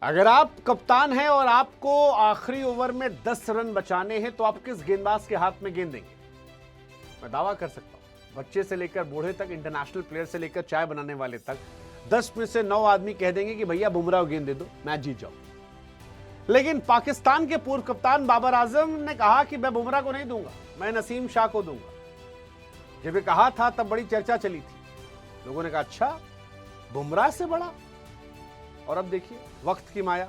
अगर आप कप्तान हैं और आपको आखिरी ओवर में 10 रन बचाने हैं तो आप किस गेंदबाज के हाथ में गेंद देंगे? मैं दावा कर सकता हूं, बच्चे से लेकर बूढ़े तक, इंटरनेशनल प्लेयर से लेकर चाय बनाने वाले तक 10 में से 9 आदमी कह देंगे कि भैया बुमराह को गेंद दे दो, मैच जीत जाओ। लेकिन पाकिस्तान के पूर्व कप्तान बाबर आजम ने कहा कि मैं बुमराह को नहीं दूंगा, मैं नसीम शाह को दूंगा। जब ये कहा था तब बड़ी चर्चा चली थी, लोगों ने कहा अच्छा बुमराह से बड़ा। और अब देखिए वक्त की माया,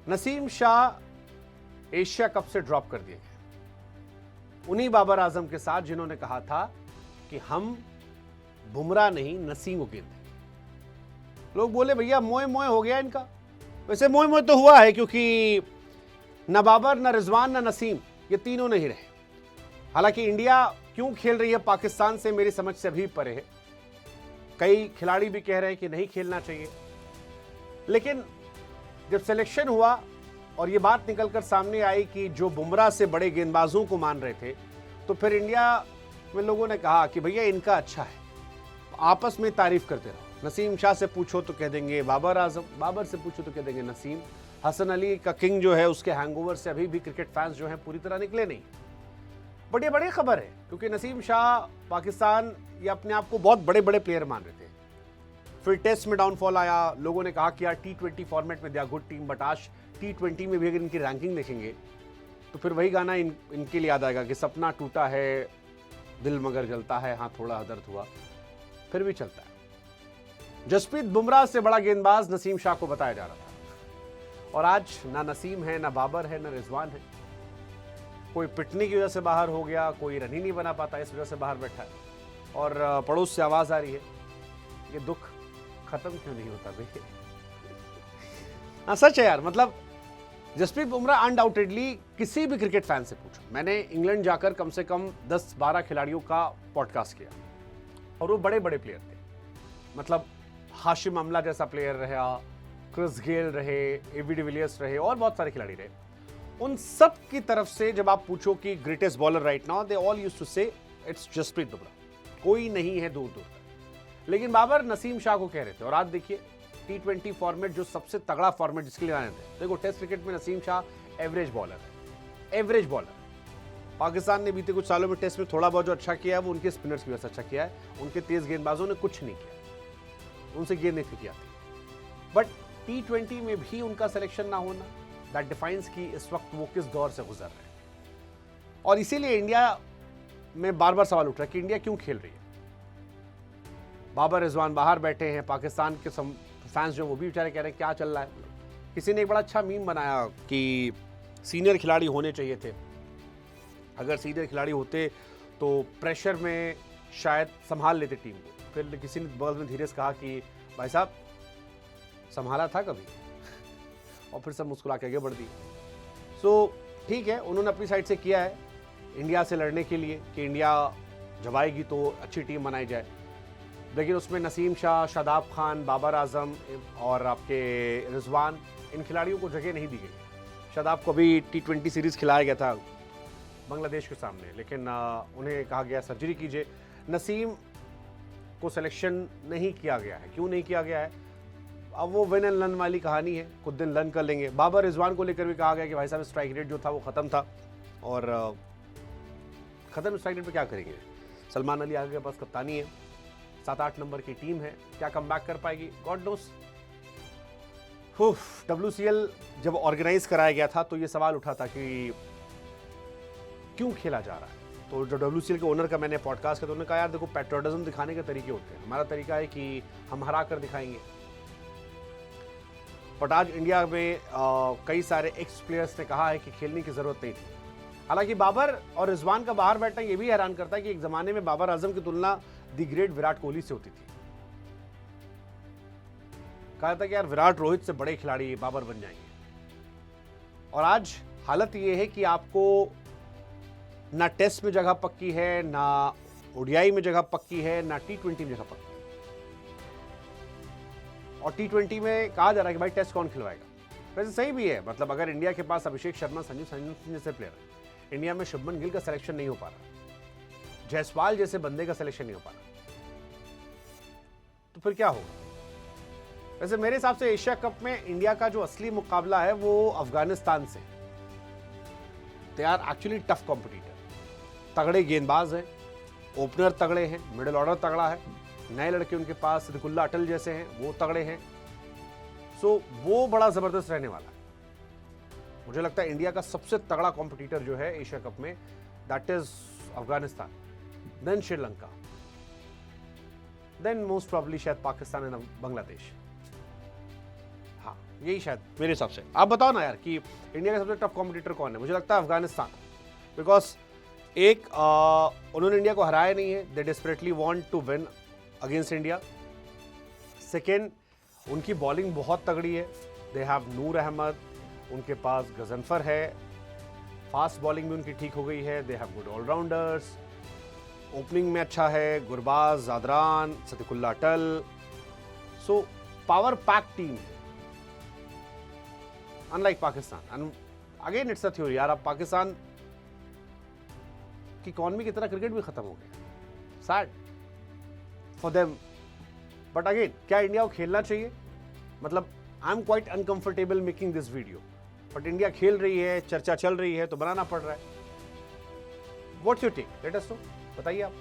नसीम शाह एशिया कप से ड्रॉप कर दिए गए उन्हीं बाबर आजम के साथ जिन्होंने कहा था कि हम बुमराह नहीं नसीम को गेंद देंगे। लोग बोले भैया मोए मोए हो गया इनका। वैसे मोए मोए तो हुआ है, क्योंकि न बाबर, न रिजवान, न नसीम, ये तीनों नहीं रहे। हालांकि इंडिया क्यों खेल रही है पाकिस्तान से मेरी समझ से अभी परे है। कई खिलाड़ी भी कह रहे हैं कि नहीं खेलना चाहिए, लेकिन जब सिलेक्शन हुआ और ये बात निकलकर सामने आई कि जो बुमराह से बड़े गेंदबाजों को मान रहे थे, तो फिर इंडिया में लोगों ने कहा कि भैया इनका अच्छा है, आपस में तारीफ करते रहो। नसीम शाह से पूछो तो कह देंगे बाबर आजम, बाबर से पूछो तो कह देंगे नसीम। हसन अली का किंग जो है, उसके हैंगओवर से अभी भी क्रिकेट फैंस जो हैं पूरी तरह निकले नहीं। बड़ी बड़ी खबर है, क्योंकि नसीम शाह पाकिस्तान ये अपने आप को बहुत बड़े बड़े प्लेयर मान रहे थे। फिर टेस्ट में डाउनफॉल आया, लोगों ने कहा कि यार T20 फॉर्मेट में they are good team, but आज T20 में भी अगर इनकी रैंकिंग देखेंगे तो फिर वही गाना इनके लिए याद आएगा कि सपना टूटा है दिल मगर जलता है, हाँ थोड़ा दर्द हुआ फिर भी चलता है। जसप्रीत बुमराह से बड़ा गेंदबाज नसीम शाह को बताया जा रहा था, और आज ना नसीम है, ना बाबर है, ना रिजवान है। कोई पिटने की वजह से बाहर हो गया, कोई रन ही नहीं बना पाता इस वजह से बाहर बैठा है, और पड़ोस से आवाज आ रही है ये दुख खत्म क्यों नहीं होता भाई। हाँ सच है यार, मतलब जसप्रीत बुमराह अनडाउटेडली किसी भी क्रिकेट फैन से पूछो, मैंने इंग्लैंड जाकर कम से कम 10-12 खिलाड़ियों का पॉडकास्ट किया, और वो बड़े बड़े प्लेयर थे। मतलब हाशिम अमला जैसा प्लेयर रहा, क्रिस गेल रहे, एबी डिविलियर्स रहे, और बहुत सारे खिलाड़ी रहे। उन सब की तरफ से जब आप पूछो कि greatest bowler right now, they all used to say it's Jasprit Bumrah, कोई नहीं है दूर दूर तक। लेकिन बाबर नसीम शाह को कह रहे थे, और आज देखिए T20 फॉर्मेट जो सबसे तगड़ा फॉर्मेट जिसके लिए आए थे। देखो टेस्ट क्रिकेट में नसीम शाह एवरेज बॉलर है, एवरेज बॉलर। पाकिस्तान ने बीते कुछ सालों में टेस्ट में थोड़ा बहुत जो अच्छा किया है वो उनके स्पिनर्स की वजह से अच्छा किया है, उनके तेज गेंदबाजों ने कुछ नहीं किया, उनसे गेंद नहीं फेंकी आती। बट T20 में भी उनका सिलेक्शन ना होना दैट डिफाइंस कि इस वक्त वो किस दौर से गुजर रहे हैं। और इसीलिए इंडिया में बार बार सवाल उठ रहा है कि इंडिया क्यों खेल रही है। बाबर रिजवान बाहर बैठे हैं, पाकिस्तान के फैंस जो वो भी बेचारे कह रहे हैं क्या चल रहा है। किसी ने एक बड़ा अच्छा मीम बनाया कि सीनियर खिलाड़ी होने चाहिए थे, अगर सीनियर खिलाड़ी होते तो प्रेशर में शायद संभाल लेते टीम को। फिर किसी ने बगल में धीरे से कहा कि भाई साहब संभाला था कभी और फिर सब मुस्कुरा के आगे बढ़ दी। सो ठीक है, उन्होंने अपनी साइड से किया है इंडिया से लड़ने के लिए कि इंडिया जब आएगी तो अच्छी टीम बनाई जाए, लेकिन उसमें नसीम शाह, शादाब खान, बाबर आजम और आपके रिजवान, इन खिलाड़ियों को जगह नहीं दी गई। शादाब को भी T20 सीरीज़ खिलाया गया था बांग्लादेश के सामने, लेकिन उन्हें कहा गया सर्जरी कीजिए। नसीम को सिलेक्शन नहीं किया गया है, क्यों नहीं किया गया है? अब वो विन एंड लर्न वाली कहानी है, कुछ दिन लर्न कर लेंगे। बाबर रिजवान को लेकर भी कहा गया कि भाई साहब स्ट्राइक रेट जो था वो ख़त्म था, और ख़त्म स्ट्राइक रेट पर क्या करेंगे? सलमान अली आगे के पास कप्तानी है, 7-8 नंबर की टीम है, क्या कमबैक कर पाएगी? God knows. WCL जब ऑर्गेनाइज कराया गया था तो ये सवाल उठा था कि क्यों खेला जा रहा है। तो जो WCL के ओनर का मैंने पॉडकास्ट किया तो उन्होंने कहा यार देखो पैट्रियोटिज्म दिखाने के तरीके होते हैं, हमारा तरीका है कि हम हरा कर दिखाएंगे। बट आज इंडिया में कई सारे एक्स प्लेयर्स ने कहा है कि खेलने की जरूरत नहीं थी। हालांकि बाबर और रिजवान का बाहर बैठना ये भी हैरान करता है कि एक जमाने में बाबर आजम की तुलना दी ग्रेट विराट कोहली से होती थी। कहा था कि यार विराट रोहित से बड़े खिलाड़ी बाबर बन जाएंगे, और आज हालत ये है कि आपको ना टेस्ट में जगह पक्की है, ना ODI में जगह पक्की है, ना T20 में जगह पक्की है। और T20 में कहा जा रहा है कि भाई टेस्ट कौन खिलवाएगा। वैसे सही भी है, मतलब अगर इंडिया के पास अभिषेक शर्मा, संजू सैमसन जैसे प्लेयर है, इंडिया में शुभमन गिल का सिलेक्शन नहीं हो पा रहा, जायसवाल जैसे बंदे का सिलेक्शन नहीं हो पा रहा, तो फिर क्या होगा? वैसे मेरे हिसाब से एशिया कप में इंडिया का जो असली मुकाबला है वो अफगानिस्तान से। They are actually tough competitor, तगड़े गेंदबाज हैं, ओपनर तगड़े हैं, मिडिल ऑर्डर तगड़ा है, नए लड़के उनके पास सिद्दीकुल्ला अटल जैसे हैं वो तगड़े हैं। सो वो बड़ा जबरदस्त रहने वाला है। मुझे लगता है इंडिया का सबसे तगड़ा कॉम्पिटिटर जो है एशिया कप में, that is Afghanistan, then Sri Lanka, then most probably शायद पाकिस्तान एंड बांग्लादेश। हाँ, यही शायद मेरे हिसाब से। आप बताओ ना यार कि इंडिया का सबसे टफ कॉम्पिटिटर कौन है? मुझे लगता है अफगानिस्तान, बिकॉज एक उन्होंने इंडिया को हराया नहीं है, they desperately want to win against India. Second, उनकी बॉलिंग बहुत तगड़ी है, दे हैव नूर अहमद, उनके पास गजनफर है, फास्ट बॉलिंग भी उनकी ठीक हो गई है, they have good allrounders, opening में अच्छा है, गुरबाज, जादरान, सिद्दीकुल्ला अटल। सो पावर पैक टीम है, unlike Pakistan. And again it's a theory यार, अब पाकिस्तान की इकॉनमी की तरह क्रिकेट भी खत्म हो गया, sad for them. But again, क्या इंडिया को खेलना चाहिए? मतलब I am quite uncomfortable making this video, but India खेल रही है, चर्चा चल रही है, तो बनाना पड़ रहा है। What's your take? Let us know, बताइए आप।